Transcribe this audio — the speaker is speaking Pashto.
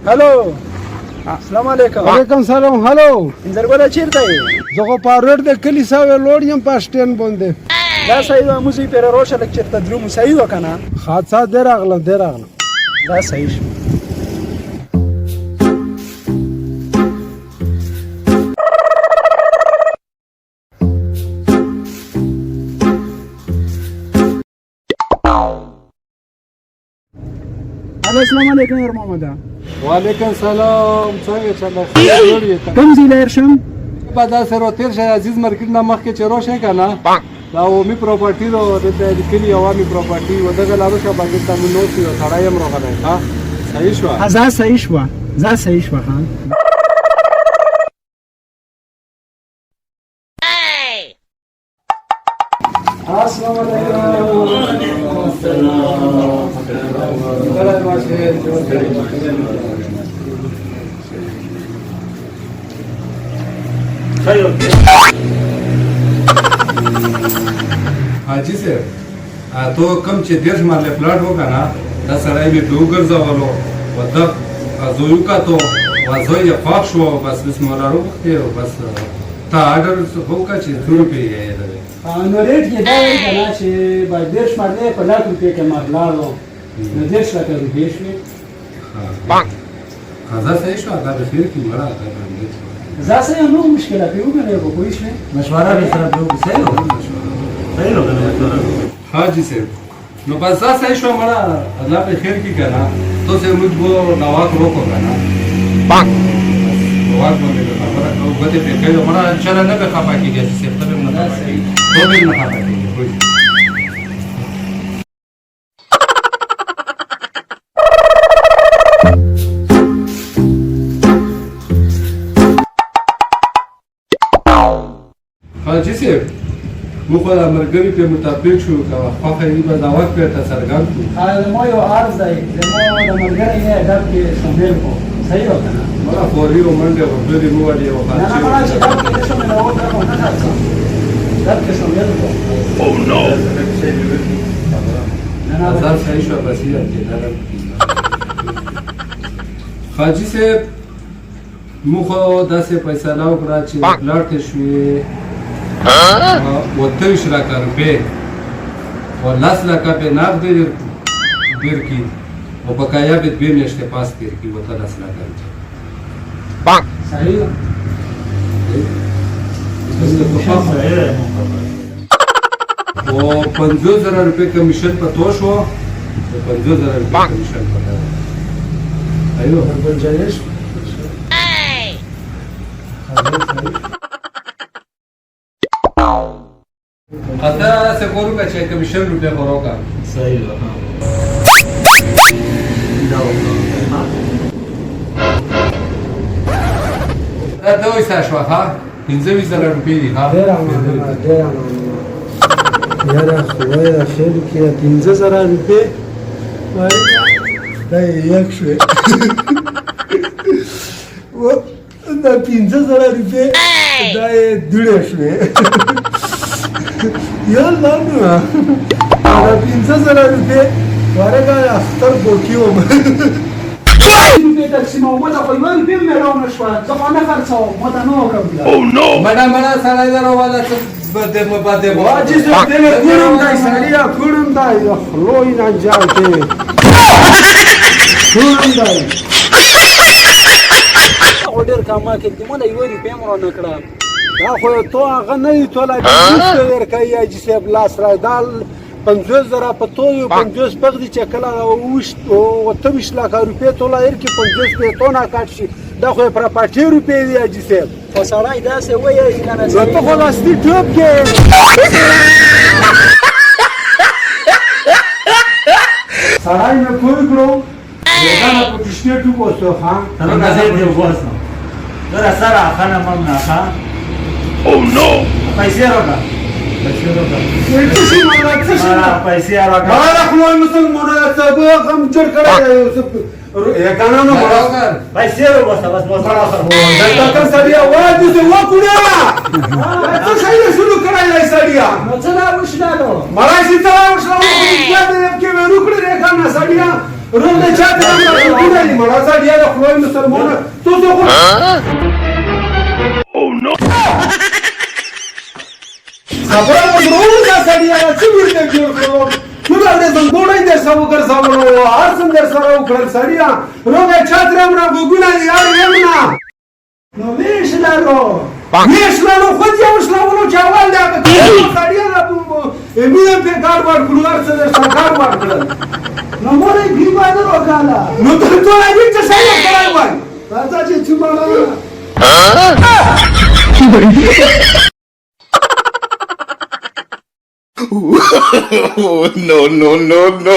هلو السلام علیکم. وعلیکم سلام. هلو انځرګله چیرته یې؟ زه خو په روډ د کلیسا ولاړ یم په سټین باندې. دا صحیح ده موږ یې پرې روشه لږ چېرته درو مو صحیح ده که نه؟ حادثه دی راغلم دا صحیح شو. السلام علیکم یار محمده. وعلیکم سلام. څنګه چله کوم ځای لایر شم؟ په داسې روتیر شه عزیز مارکیټ نه مخکې چې روشه که نه دا عمومي پراپرټي ده دلته د کلي عوامي پراپرټي و دغه لارو شه باندې ته مو نوس یو سړی یم راغلی. ښه صحیح شوه؟ ځه صحیح شوه ها. السلام علیکم. حاجی صاحب تو کم چې دیرش مارلې پلاټ وکړه دا سړی مې پې وګرځولو و ده زوی وکتو و زوی یې خوښ شو بس بسم الله وغوښتې او بس تا آډر وکړه چې څو روپۍ یې یادوې. نو ریټ یې دا وایي که نه چې باید دیرش مارلې په لاک روپۍ کې ما لاړو نو دیرش لکه روپۍ شوې. قضا صحیح شو دا بخیر کړي مړه ځه صحیح نو مشکله پې وګڼې به پوه شوې. مشوره به سره پې وکړو. صحیح हो حاجی صاحب نو بس دا صحیح شو مړه الله به خیر کړي که نه تو سے موږ وہ نواک روکو که نه نواک باندې خبره کوو ګوتې پرې کوي مړه چله نه به خفه کېږي حاجي صاحب ته به نه خفه کېږي تو به نه خفه کېږي پوه شو. حاجي صاحب موږ خو د ملګري پرې مطابق شو که خوښه یې به دا وخت پرې ته څرګند کړو. زما یو عرض دی زما د ملګري یې ډب کې شامل کړو. صحیح ده که نه؟ مړه فوري و منډې غوښتلې ووهلې او نه مړه چې ډب کې دې شامل اول کړم نه خرڅم ډب کې شامل کړو. ځان صحیح شوه بس یې کېدله. حاجي صاحب موږ خو داسې فیصله وکړه چې پلاټ یې شوې 28 لکه روپۍ او 10 لکه پې نقد درکړي او بقایا به 2 میاشتې پاس تېر کړي ورته 10 لکه روپۍ. صحیح ده. او 50,000 روپۍ کمیشن په تو شو او 50,000 روپۍ کمیشن په تا. ایو گنجایش خطا سے کورو کا چاہے کمیشن روپے کرو کا. صحیح हो دا دوی ساشوا ها 15,000 روپۍ دي ها. ډېره مننه یاره خدای را خیر کړي 15,000 روپۍ دا یک شوې دا 15,000 روپۍ دا یې دوړې شوې یا الله نو دا 15,000 روپۍ ورګه اختر بوکي وم روپۍ تقسیموم ما ته خو یوه روپۍ مې راونه شوه زه خو نه خرڅوم ما ته نه وکړم مړه سړی در والا څه بده واجی زه دې ګورم دای سړیا ګورم دای خلوی نه جاته ګورم دای اورډر کما کې دې مونږ یو روپۍ مړ نه کړم دا خو تو هغه نه تو لا دې ورکای اجي صاحب لاس را دال 50,000 په تو یو 50 پغدي چې کله وشت او 23 لک روپۍ تو لا هر کې 50 په تو نه کاټ شي دا خو پراپرټي روپۍ دی اجي صاحب خو سړی داسې وایي نه نه ته خو لاستي ټوب کې سړی مې پور کړو دا نه په کښته ټوب وسو ها تر نه زه دې واسم در سره خانه ممنه ها او نو پیسې راکړه پیسې راکړه ما خو مسلمانانو ته به غم جوړ کړی یګانا نو پیسې راوځه بس دا تا سړیا واجو ته وکړه ته څنګه شروع کړای سړیا نو څه لا وښلالو مړای چې ته وښلالو کې ورکړې یګانا سړیا روغه چاته راغله نه مړه سړیا د خدای مسلمانه تو خو او نو خبره مو دا سړیا چې ورته جوړ کړو نو دا دې ګوړې دې سمو ګرځاولو هر څنګه در سره وکړل سړیا روغه چاته راغله وګونه یار یمنا نو ویش لارو ویش لارو خو دې وشلولو چاوال دا سړیا را مینه په کار ورکړو څه سرکار ورکړل نو مورې بیمانه وکاله نو ته ټول دې څه سره کړای وای راځه چې چمړه no, no, no, no.